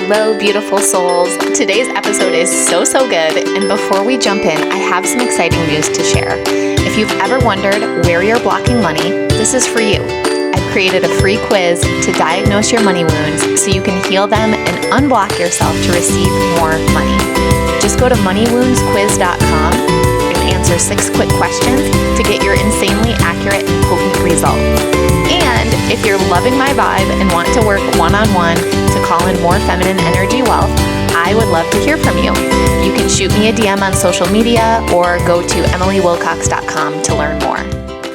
Hello, beautiful souls. Today's episode is so good. And before we jump in, I have some exciting news to share. If you've ever wondered where you're blocking money, this is for you. I've created a free quiz to diagnose your money wounds so you can heal them and unblock yourself to receive more money. Just go to moneywoundsquiz.com and answer 6 quick questions to get your insanely accurate and potent result. And if you're loving my vibe and want to work one-on-one to call in more feminine energy wealth, I would love to hear from you. You can shoot me a DM on social media or go to emilywilcox.com to learn more.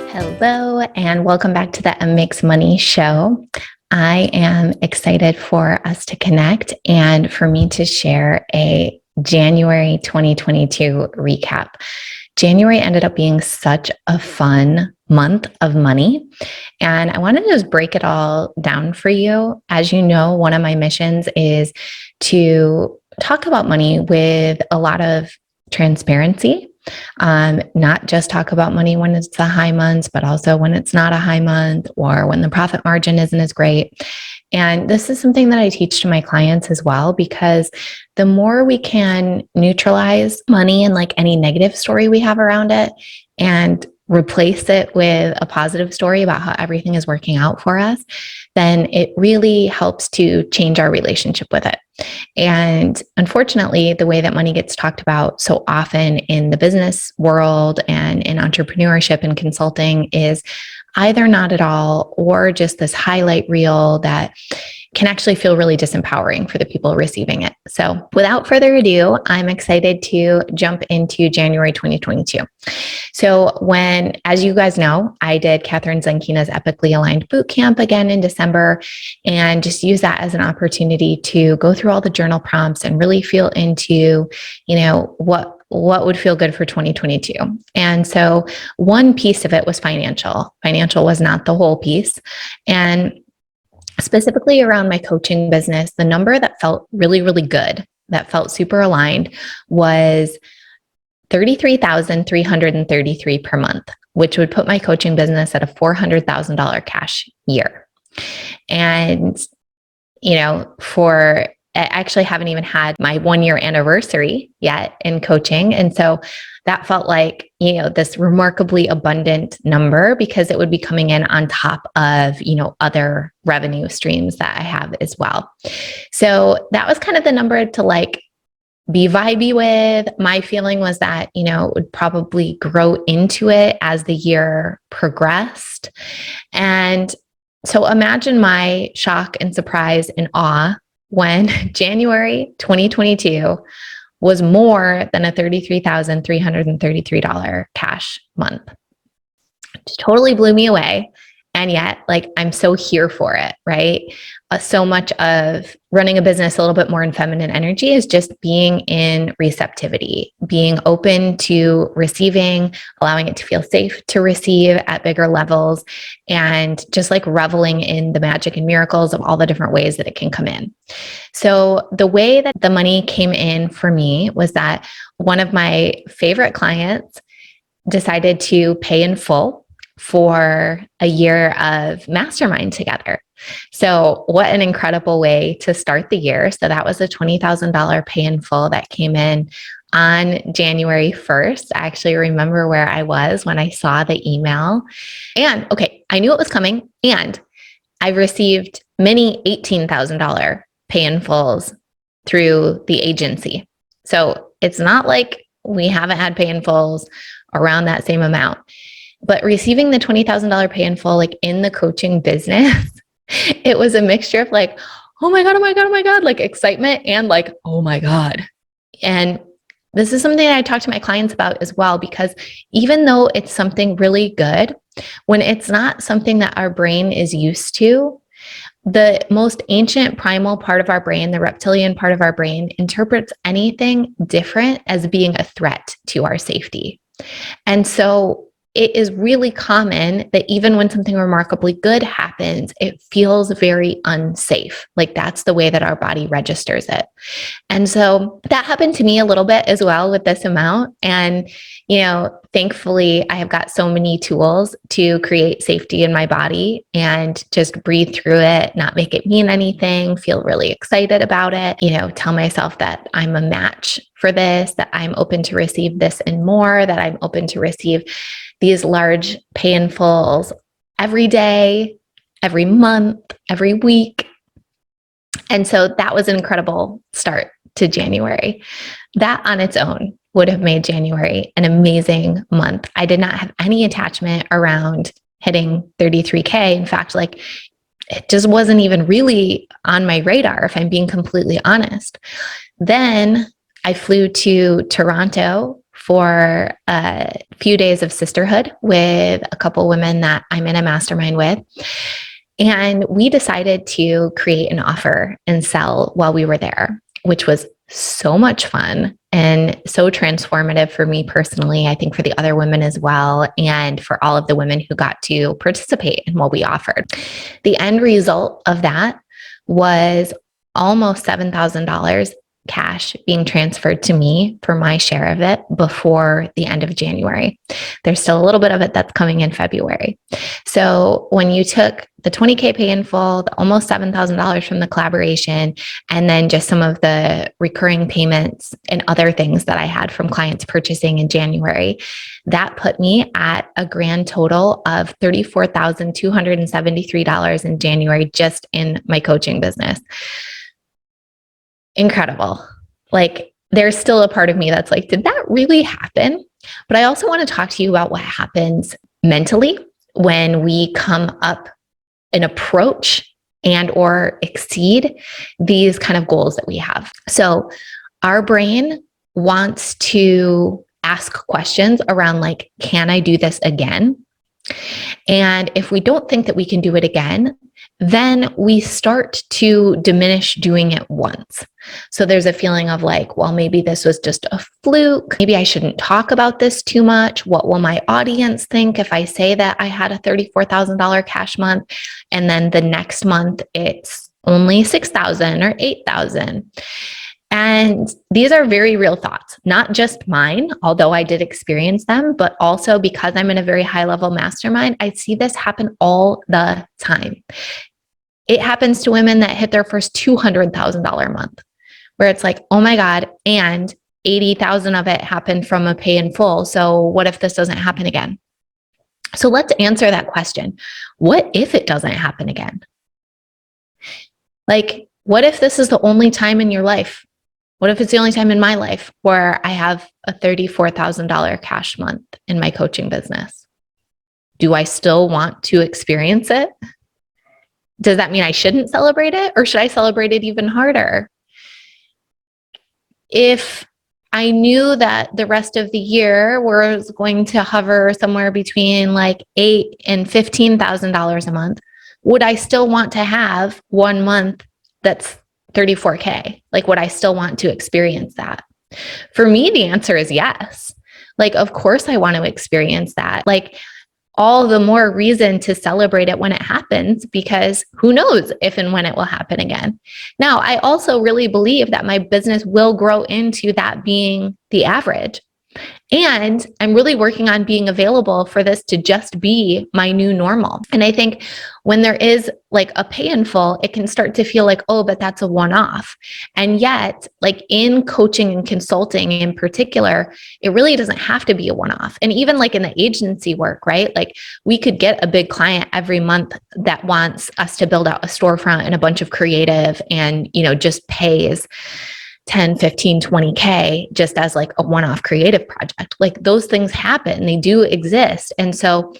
Hello, and welcome back to the M Makes Money show. I am excited for us to connect and for me to share a January 2022 recap. January ended up being such a fun month of money. And I wanted to just break it all down for you. As you know, one of my missions is to talk about money with a lot of transparency. Not just talk about money when it's the high months, but also when it's not a high month or when the profit margin isn't as great. And this is something that I teach to my clients as well, because the more we can neutralize money and like any negative story we have around it and replace it with a positive story about how everything is working out for us, then it really helps to change our relationship with it. And unfortunately, the way that money gets talked about so often in the business world and in entrepreneurship and consulting is either not at all or just this highlight reel that can actually feel really disempowering for the people receiving it. So without further ado, I'm excited to jump into January 2022. So as you guys know, I did Catherine Zenkina's Epically Aligned Bootcamp again in December, and just use that as an opportunity to go through all the journal prompts and really feel into, what would feel good for 2022. And so one piece of it was financial. Financial was not the whole piece. And specifically around my coaching business, the number that felt really, really good, that felt super aligned, was $33,333 per month, which would put my coaching business at a $400,000 cash year. And, I actually haven't even had my 1-year anniversary yet in coaching. And so that felt like, this remarkably abundant number, because it would be coming in on top of, other revenue streams that I have as well. So that was kind of the number to be vibey with. My feeling was that, it would probably grow into it as the year progressed. And so imagine my shock and surprise and awe when January 2022 was more than a $33,333 cash month. It totally blew me away. And yet, I'm so here for it, right? So much of running a business a little bit more in feminine energy is just being in receptivity, being open to receiving, allowing it to feel safe to receive at bigger levels, and just reveling in the magic and miracles of all the different ways that it can come in. So the way that the money came in for me was that one of my favorite clients decided to pay in full for a year of mastermind together. So what an incredible way to start the year. So that was a $20,000 pay in full that came in on January 1st. I actually remember where I was when I saw the email. And I knew it was coming, and I received many $18,000 pay in fulls through the agency. So it's not like we haven't had pay in fulls around that same amount. But receiving the $20,000 pay in full, in the coaching business, it was a mixture of oh my God, excitement and oh my God. And this is something that I talk to my clients about as well, because even though it's something really good, when it's not something that our brain is used to, the most ancient primal part of our brain, the reptilian part of our brain, interprets anything different as being a threat to our safety. And so it is really common that even when something remarkably good happens, it feels very unsafe. Like that's the way that our body registers it. And so that happened to me a little bit as well with this amount. And, thankfully, I have got so many tools to create safety in my body and just breathe through it, not make it mean anything, feel really excited about it, tell myself that I'm a match for this, that I'm open to receive this and more, that I'm open to receive these large pay in fulls every day, every month, every week. And so that was an incredible start to January. That on its own would have made January an amazing month. I did not have any attachment around hitting 33K. In fact, it just wasn't even really on my radar, if I'm being completely honest. Then I flew to Toronto for a few days of sisterhood with a couple women that I'm in a mastermind with. And we decided to create an offer and sell while we were there, which was so much fun and so transformative for me personally, I think for the other women as well, and for all of the women who got to participate in what we offered. The end result of that was almost $7,000 cash being transferred to me for my share of it before the end of January. There's still a little bit of it that's coming in February. So when you took the 20K pay in full, the almost $7,000 from the collaboration, and then just some of the recurring payments and other things that I had from clients purchasing in January, that put me at a grand total of $34,273 in January just in my coaching business. Incredible. There's still a part of me that's like, did that really happen? But I also want to talk to you about what happens mentally when we come up and approach and or exceed these kind of goals that we have. So our brain wants to ask questions around can I do this again? And if we don't think that we can do it again, then we start to diminish doing it once. So there's a feeling of well, maybe this was just a fluke. Maybe I shouldn't talk about this too much. What will my audience think if I say that I had a $34,000 cash month and then the next month it's only $6,000 or $8,000? And these are very real thoughts, not just mine, although I did experience them, but also because I'm in a very high level mastermind, I see this happen all the time. It happens to women that hit their first $200,000 month, where it's oh my God, and 80,000 of it happened from a pay in full. So what if this doesn't happen again? So let's answer that question. What if it doesn't happen again? What if this is the only time in your life? What if it's the only time in my life where I have a $34,000 cash month in my coaching business? Do I still want to experience it? Does that mean I shouldn't celebrate it, or should I celebrate it even harder? If I knew that the rest of the year was going to hover somewhere between $8,000 and $15,000 a month, would I still want to have one month that's 34K? Would I still want to experience that? For me, the answer is yes. Of course I want to experience that. All the more reason to celebrate it when it happens, because who knows if and when it will happen again. Now, I also really believe that my business will grow into that being the average. And I'm really working on being available for this to just be my new normal. And I think when there is a pay in full, it can start to feel oh, but that's a one-off. And yet, in coaching and consulting in particular, it really doesn't have to be a one-off. And even in the agency work, right? We could get a big client every month that wants us to build out a storefront and a bunch of creative and, just pays 10, 15, 20K just as a one-off creative project. Those things happen, they do exist. And so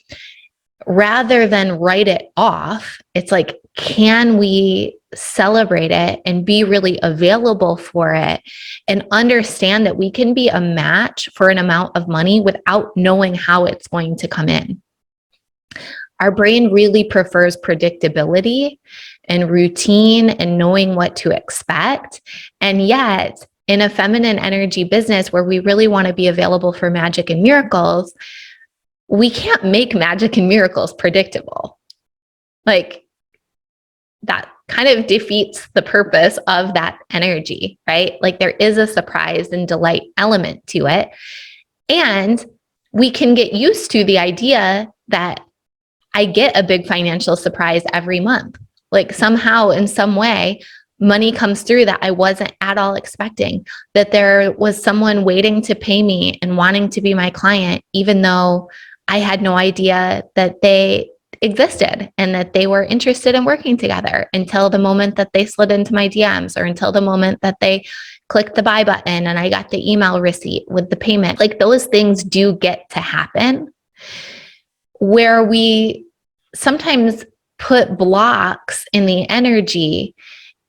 rather than write it off, it's can we celebrate it and be really available for it and understand that we can be a match for an amount of money without knowing how it's going to come in? Our brain really prefers predictability and routine and knowing what to expect. And yet, in a feminine energy business where we really want to be available for magic and miracles, we can't make magic and miracles predictable. Like, that kind of defeats the purpose of that energy, right? Like, there is a surprise and delight element to it. And we can get used to the idea that I get a big financial surprise every month. Like, somehow, in some way, money comes through that I wasn't at all expecting, that there was someone waiting to pay me and wanting to be my client, even though I had no idea that they existed and that they were interested in working together, until the moment that they slid into my DMs, or until the moment that they clicked the buy button and I got the email receipt with the payment. Like, those things do get to happen. Where we sometimes put blocks in the energy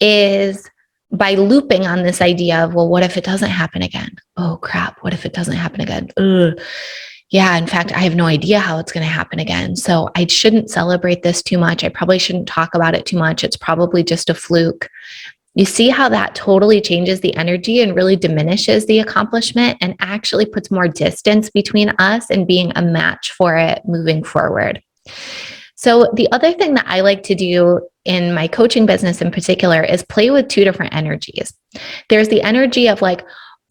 is by looping on this idea of, well, what if it doesn't happen again? Oh crap, what if it doesn't happen again? Ugh. Yeah, in fact, I have no idea how it's going to happen again. So I shouldn't celebrate this too much. I probably shouldn't talk about it too much. It's probably just a fluke. You see how that totally changes the energy and really diminishes the accomplishment and actually puts more distance between us and being a match for it moving forward. So the other thing that I like to do in my coaching business in particular is play with two different energies. There's the energy of like,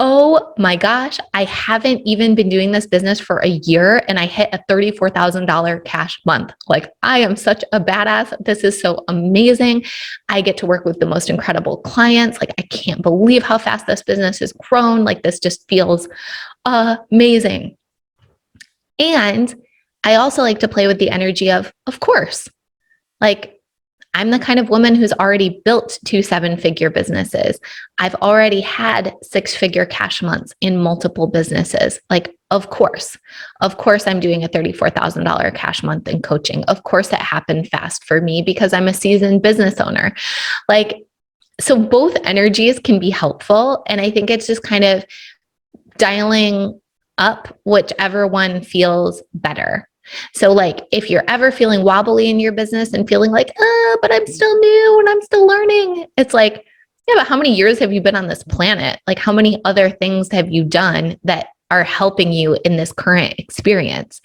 oh my gosh, I haven't even been doing this business for a year and I hit a $34,000 cash month. Like, I am such a badass. This is so amazing. I get to work with the most incredible clients. Like, I can't believe how fast this business has grown. Like, this just feels amazing. And I also like to play with the energy of course, like, I'm the kind of woman who's already built 2 7-figure businesses. I've already had 6-figure cash months in multiple businesses. Like, of course I'm doing a $34,000 cash month in coaching. Of course it happened fast for me because I'm a seasoned business owner. Like, so both energies can be helpful. And I think it's just kind of dialing up whichever one feels better. So like, if you're ever feeling wobbly in your business and feeling like, but I'm still new and I'm still learning, it's like, yeah, but how many years have you been on this planet? Like, how many other things have you done that are helping you in this current experience?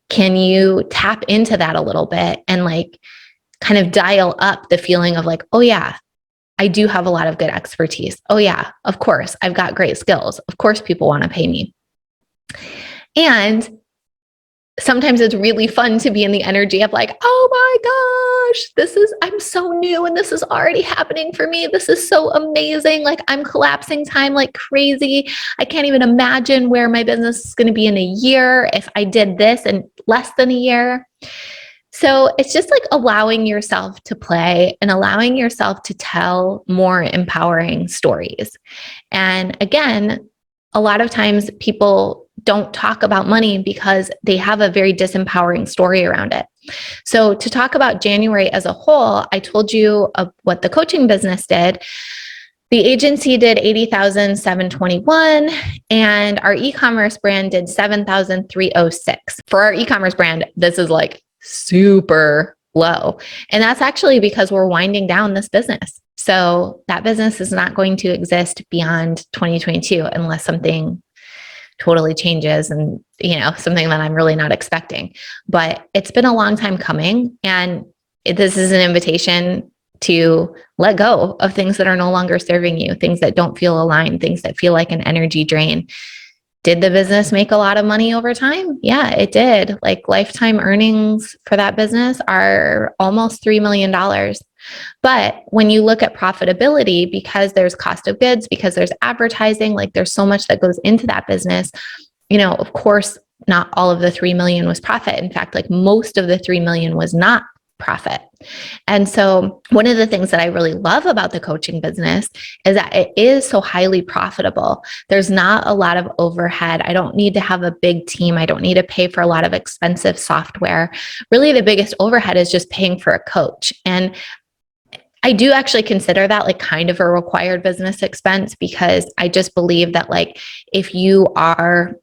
Can you tap into that a little bit and like kind of dial up the feeling of like, oh yeah, I do have a lot of good expertise. Oh yeah, of course, I've got great skills. Of course, people want to pay me. And sometimes it's really fun to be in the energy of like, oh my gosh, I'm so new and this is already happening for me. This is so amazing. Like, I'm collapsing time like crazy. I can't even imagine where my business is going to be in a year if I did this in less than a year. So it's just like allowing yourself to play and allowing yourself to tell more empowering stories. And again, a lot of times people don't talk about money because they have a very disempowering story around it. So to talk about January as a whole, I told you what the coaching business did. The agency did $80,721 and our e-commerce brand did $7,306. For our e-commerce brand, this is like super low. And that's actually because we're winding down this business. So that business is not going to exist beyond 2022 unless something totally changes and, something that I'm really not expecting. But it's been a long time coming. And this is an invitation to let go of things that are no longer serving you, things that don't feel aligned, things that feel like an energy drain. Did the business make a lot of money over time? Yeah, it did. Like, lifetime earnings for that business are almost $3 million. But when you look at profitability, because there's cost of goods, because there's advertising, like there's so much that goes into that business, of course, not all of the 3 million was profit. In fact, like most of the 3 million was not profit. And so one of the things that I really love about the coaching business is that it is so highly profitable. There's not a lot of overhead. I don't need to have a big team. I don't need to pay for a lot of expensive software. Really, the biggest overhead is just paying for a coach. And I do actually consider that like kind of a required business expense, because I just believe that like if you are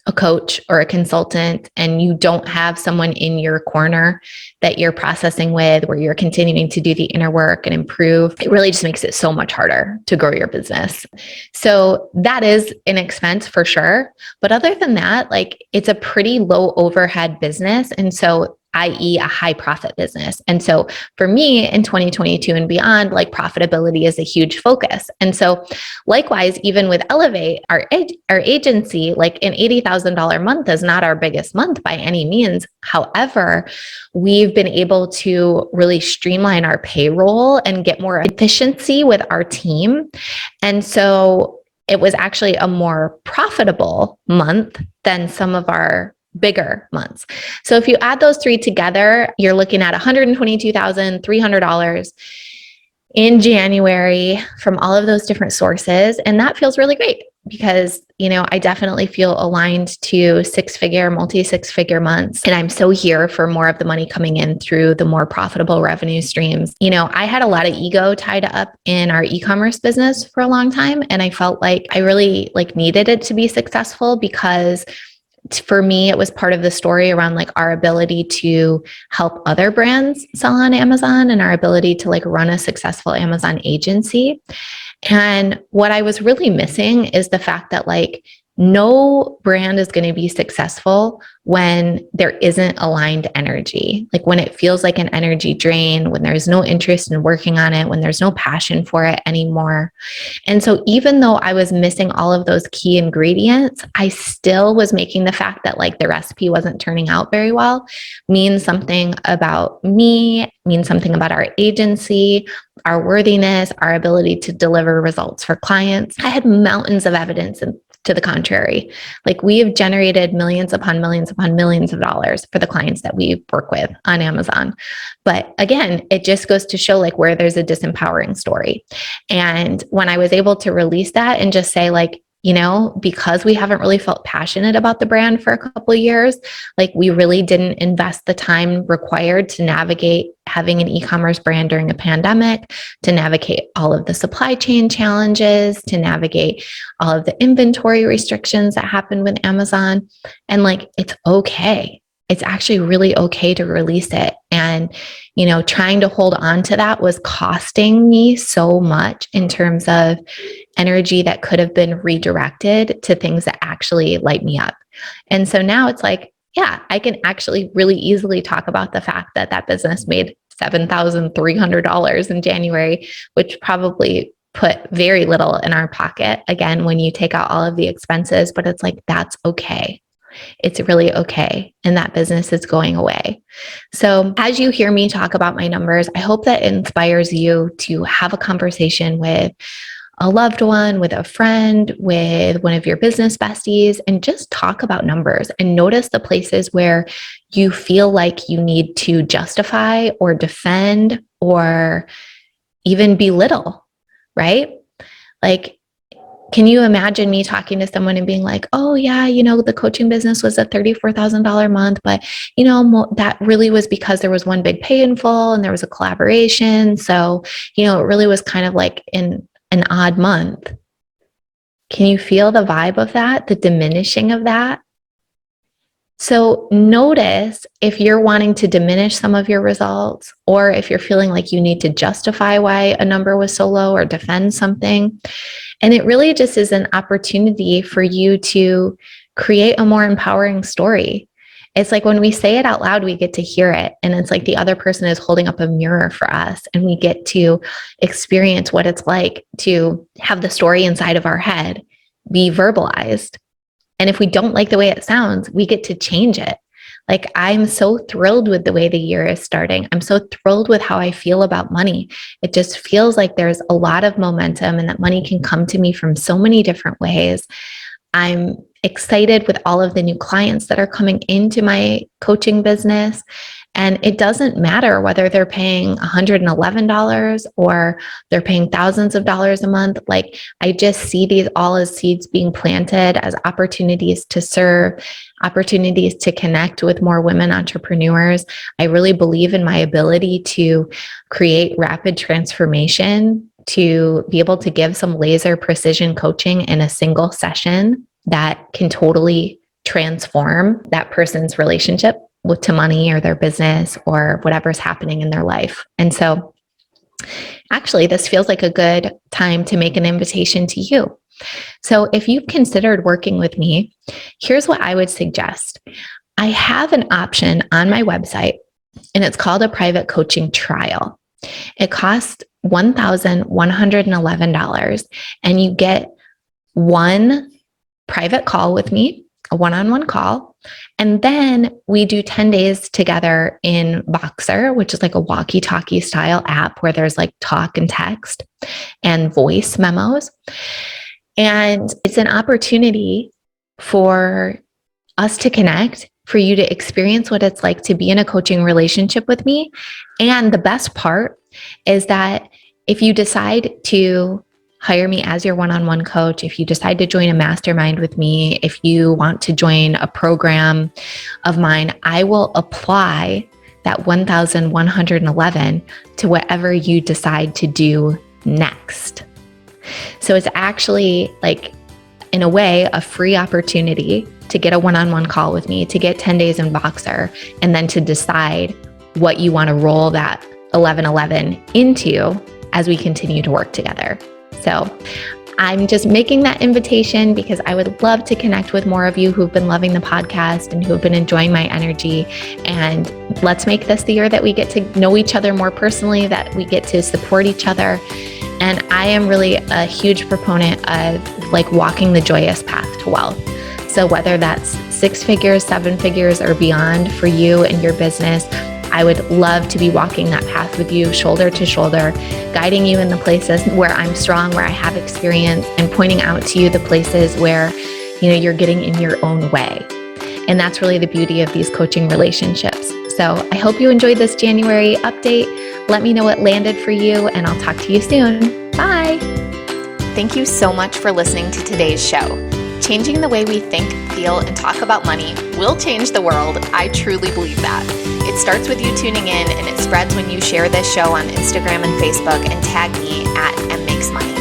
a coach or a consultant and you don't have someone in your corner that you're processing with, where you're continuing to do the inner work and improve, it really just makes it so much harder to grow your business. So that is an expense for sure. But other than that, like, it's a pretty low overhead business. And so i.e. a high profit business. And so for me in 2022 and beyond, like, profitability is a huge focus. And so likewise, even with Elevate, our agency, like, an $80,000 month is not our biggest month by any means. However, we've been able to really streamline our payroll and get more efficiency with our team. And so it was actually a more profitable month than some of our bigger months. So if you add those three together, you're looking at $122,300 in January from all of those different sources. And that feels really great because, I definitely feel aligned to multi-six-figure months. And I'm so here for more of the money coming in through the more profitable revenue streams. I had a lot of ego tied up in our e-commerce business for a long time. And I felt like I really needed it to be successful because for me, it was part of the story around our ability to help other brands sell on Amazon and our ability to run a successful Amazon agency. And what I was really missing is the fact that no brand is going to be successful when there isn't aligned energy, when it feels like an energy drain, when there's no interest in working on it, when there's no passion for it anymore. And so even though I was missing all of those key ingredients, I still was making the fact that the recipe wasn't turning out very well mean something about me, mean something about our agency, our worthiness, our ability to deliver results for clients. I had mountains of evidence to the contrary. We have generated millions upon millions upon millions of dollars for the clients that we work with on Amazon. But again, it just goes to show where there's a disempowering story. And when I was able to release that and just say because we haven't really felt passionate about the brand for a couple of years, we really didn't invest the time required to navigate having an e-commerce brand during a pandemic, to navigate all of the supply chain challenges, to navigate all of the inventory restrictions that happened with Amazon. And it's okay. It's actually really okay to release it. And, trying to hold on to that was costing me so much in terms of energy that could have been redirected to things that actually light me up. And so now it's yeah, I can actually really easily talk about the fact that that business made $7,300 in January, which probably put very little in our pocket. Again, when you take out all of the expenses, but it's that's okay. It's really okay. And that business is going away. So as you hear me talk about my numbers, I hope that inspires you to have a conversation with a loved one, with a friend, with one of your business besties, and just talk about numbers and notice the places where you feel like you need to justify or defend or even belittle, right? Can you imagine me talking to someone and being oh yeah, the coaching business was a $34,000 a month, but that really was because there was one big pay in full and there was a collaboration. So, it really was kind of an odd month. Can you feel the vibe of that, the diminishing of that? So notice if you're wanting to diminish some of your results, or if you're feeling like you need to justify why a number was so low or defend something. And it really just is an opportunity for you to create a more empowering story. It's when we say it out loud, we get to hear it. And it's the other person is holding up a mirror for us. And we get to experience what it's like to have the story inside of our head be verbalized. And if we don't like the way it sounds, we get to change it. I'm so thrilled with the way the year is starting. I'm so thrilled with how I feel about money. It just feels like there's a lot of momentum and that money can come to me from so many different ways. I'm excited with all of the new clients that are coming into my coaching business. And it doesn't matter whether they're paying $111 or they're paying thousands of dollars a month. I just see these all as seeds being planted, as opportunities to serve, opportunities to connect with more women entrepreneurs. I really believe in my ability to create rapid transformation, to be able to give some laser precision coaching in a single session that can totally transform that person's relationship to money or their business or whatever's happening in their life. And so actually, this feels like a good time to make an invitation to you. So if you've considered working with me, here's what I would suggest. I have an option on my website, and it's called a private coaching trial. It costs $1,111, and you get one private call with me, a one-on-one call. And then we do 10 days together in Boxer, which is like a walkie-talkie style app where there's like talk and text and voice memos. And it's an opportunity for us to connect, for you to experience what it's like to be in a coaching relationship with me. And the best part is that if you decide to hire me as your one-on-one coach, if you decide to join a mastermind with me, if you want to join a program of mine, I will apply that 1,111 to whatever you decide to do next. So it's actually like, in a way, a free opportunity to get a one-on-one call with me, to get 10 days in Boxer, and then to decide what you want to roll that 1111 into as we continue to work together. So I'm just making that invitation because I would love to connect with more of you who've been loving the podcast and who have been enjoying my energy. And let's make this the year that we get to know each other more personally, that we get to support each other. And I am really a huge proponent of like walking the joyous path to wealth. So whether that's 6 figures, 7 figures, or beyond for you and your business, I would love to be walking that path with you, shoulder to shoulder, guiding you in the places where I'm strong, where I have experience, and pointing out to you the places where, you're getting in your own way. And that's really the beauty of these coaching relationships. So I hope you enjoyed this January update. Let me know what landed for you, and I'll talk to you soon. Bye. Thank you so much for listening to today's show. Changing the way we think, feel, and talk about money will change the world. I truly believe that. It starts with you tuning in, and it spreads when you share this show on Instagram and Facebook and tag me at mmakesmoney.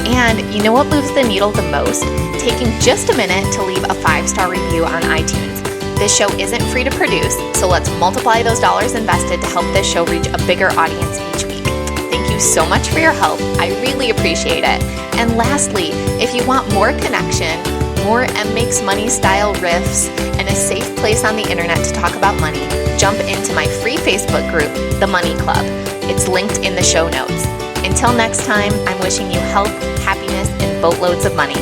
And you know what moves the needle the most? Taking just a minute to leave a 5-star review on iTunes. This show isn't free to produce, so let's multiply those dollars invested to help this show reach a bigger audience each week. Thank you so much for your help. I really appreciate it. And lastly, if you want more connection, more M Makes Money style riffs, and a safe place on the internet to talk about money, jump into my free Facebook group, The Money Club. It's linked in the show notes. Until next time, I'm wishing you health, happiness, and boatloads of money.